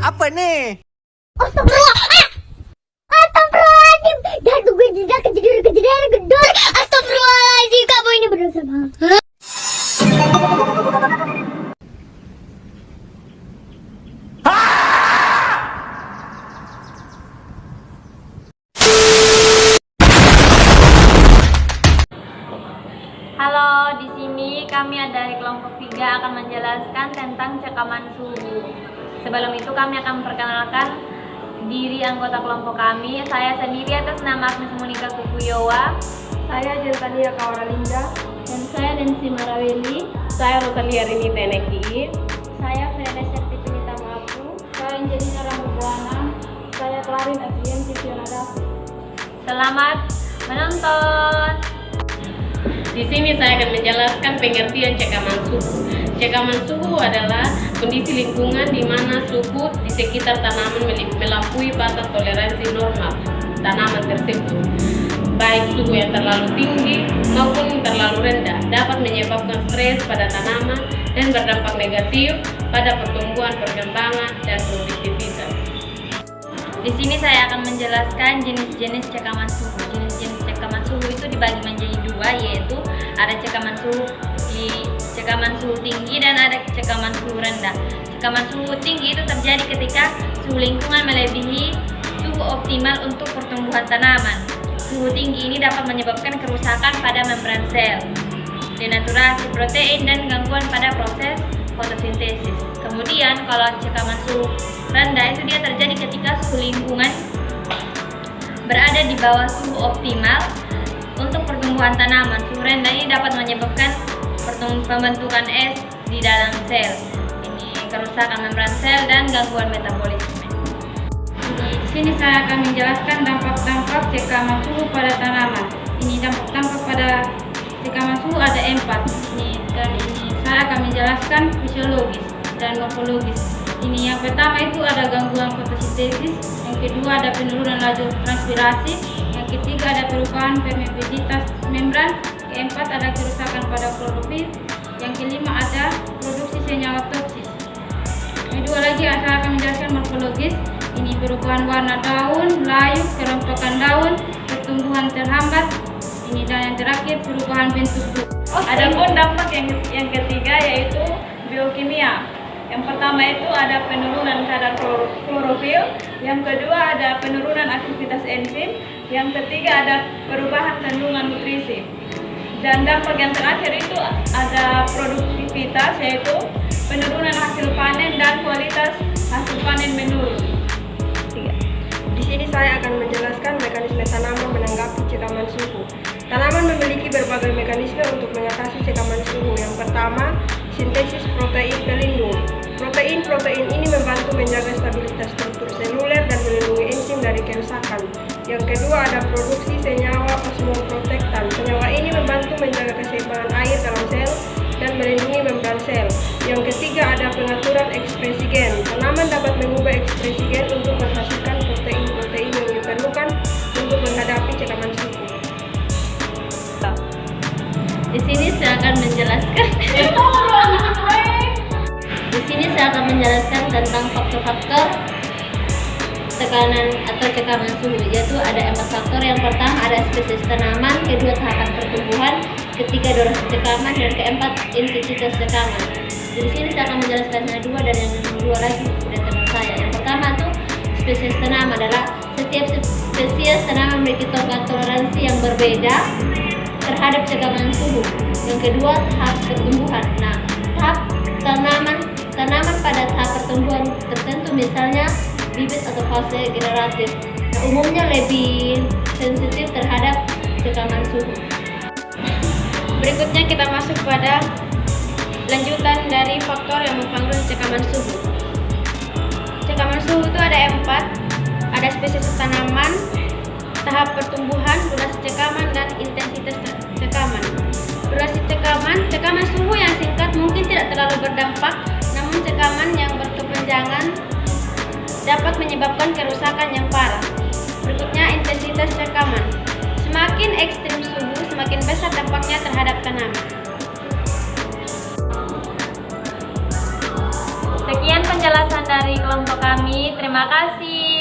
Apa nih? Astagfirullah. Astagfirullahaladzim. Dan gue tidak kejadian gedor. Astagfirullahaladzim. Kamu ini berdosa banget. Halo, di sini kami dari kelompok 3 akan menjelaskan tentang cekaman suhu. Sebelum itu kami akan memperkenalkan diri anggota kelompok kami. Saya sendiri atas nama Agnes Monika Kukuyowa. Saya Jeltalia Kauralinda. Dan saya Nancy Maraweli. Saya Rosalia Rini Teneki. Saya Freda Sertifinita Mapu. Saya Angelina Rambuana. Saya Clarin Adrian Tisionada. Selamat menonton. Di sini saya akan menjelaskan pengertian cekaman suhu. Cekaman suhu adalah kondisi lingkungan di mana suhu di sekitar tanaman melampaui batas toleransi normal tanaman tersebut. Baik suhu yang terlalu tinggi maupun terlalu rendah dapat menyebabkan stres pada tanaman dan berdampak negatif pada pertumbuhan, perkembangan, dan produktivitas. Di sini saya akan menjelaskan jenis-jenis cekaman suhu. Jenis-jenis cekaman suhu itu dibagi menjadi dua, yaitu ada cekaman suhu tinggi dan ada cekaman suhu rendah. Cekaman suhu tinggi itu terjadi ketika suhu lingkungan melebihi suhu optimal untuk pertumbuhan tanaman. Suhu tinggi ini dapat menyebabkan kerusakan pada membran sel, denaturasi protein, dan gangguan pada proses fotosintesis. Kemudian kalau cekaman suhu rendah itu dia terjadi ketika suhu lingkungan berada di bawah suhu optimal untuk pertumbuhan tanaman. Suhu rendah ini dapat menyebabkan pembentukan es di dalam sel. Ini kerusakan membran sel dan gangguan metabolisme. Di sini saya akan menjelaskan dampak-dampak cekaman suhu pada tanaman. Ini dampak-dampak pada cekaman suhu ada 4. Dan ini saya akan menjelaskan fisiologis dan morfologis. Ini yang pertama itu ada gangguan fotosintesis, yang kedua ada penurunan laju transpirasi, yang ketiga ada perubahan permeabilitas membran, keempat ada kerusakan pada klorofil, yang kelima ada produksi senyawa toksis. Kedua lagi saya akan menjelaskan morfologis. Ini perubahan warna daun, layu, kerontokan daun, pertumbuhan terhambat. Ini dan yang terakhir perubahan bentuk buah. Adapun dampak yang ketiga yaitu biokimia. Yang pertama itu ada penurunan kadar klorofil, yang kedua ada penurunan aktivitas enzim, yang ketiga ada perubahan kandungan nutrisi. Dan dampak yang terakhir itu ada produktivitas, yaitu penurunan hasil panen dan kualitas hasil panen menurun. Di sini saya akan menjelaskan mekanisme tanaman menanggapi cekaman suhu. Tanaman memiliki berbagai mekanisme untuk mengatasi cekaman suhu. Yang pertama, sintesis protein pelindung. Protein ini membantu menjaga stabilitas struktur seluler dan melindungi enzim dari kerusakan. Yang kedua ada produksi senyawa osmoprotektan. Senyawa ini membantu menjaga keseimbangan air dalam sel dan melindungi membran sel. Yang ketiga ada pengaturan ekspresi gen. Tanaman dapat mengubah ekspresi gen untuk menghasilkan protein-protein yang diperlukan untuk menghadapi cekaman suhu. Di sini saya akan menjelaskan tentang faktor-faktor tekanan atau cekaman suhu, yaitu ada 4 faktor. Yang pertama ada spesies tanaman, kedua tahapan pertumbuhan, ketiga durasi cekaman, dan keempat intensitas cekaman. Di sini saya akan menjelaskan hanya 2 dan yang kedua lagi sudah teman saya. Yang pertama tuh spesies tanaman adalah setiap spesies tanaman memiliki tingkat toleransi yang berbeda terhadap cekaman suhu. Yang kedua tahap pertumbuhan. Nah, tahap tanaman pada tahap pertumbuhan tertentu, misalnya bibit atau fase generatif, nah, umumnya lebih sensitif terhadap cekaman suhu. Berikutnya kita masuk pada lanjutan dari faktor yang mempengaruhi cekaman suhu. Cekaman suhu itu ada 4. Ada spesies tanaman, tahap pertumbuhan, durasi cekaman, dan intensitas cekaman. Durasi cekaman suhu yang singkat mungkin tidak terlalu berdampak, namun cekaman yang berkepanjangan dapat menyebabkan kerusakan yang parah. Berikutnya intensitas cekaman. Semakin ekstrim suhu, semakin besar dampaknya terhadap tanaman. Sekian penjelasan dari kelompok kami. Terima kasih.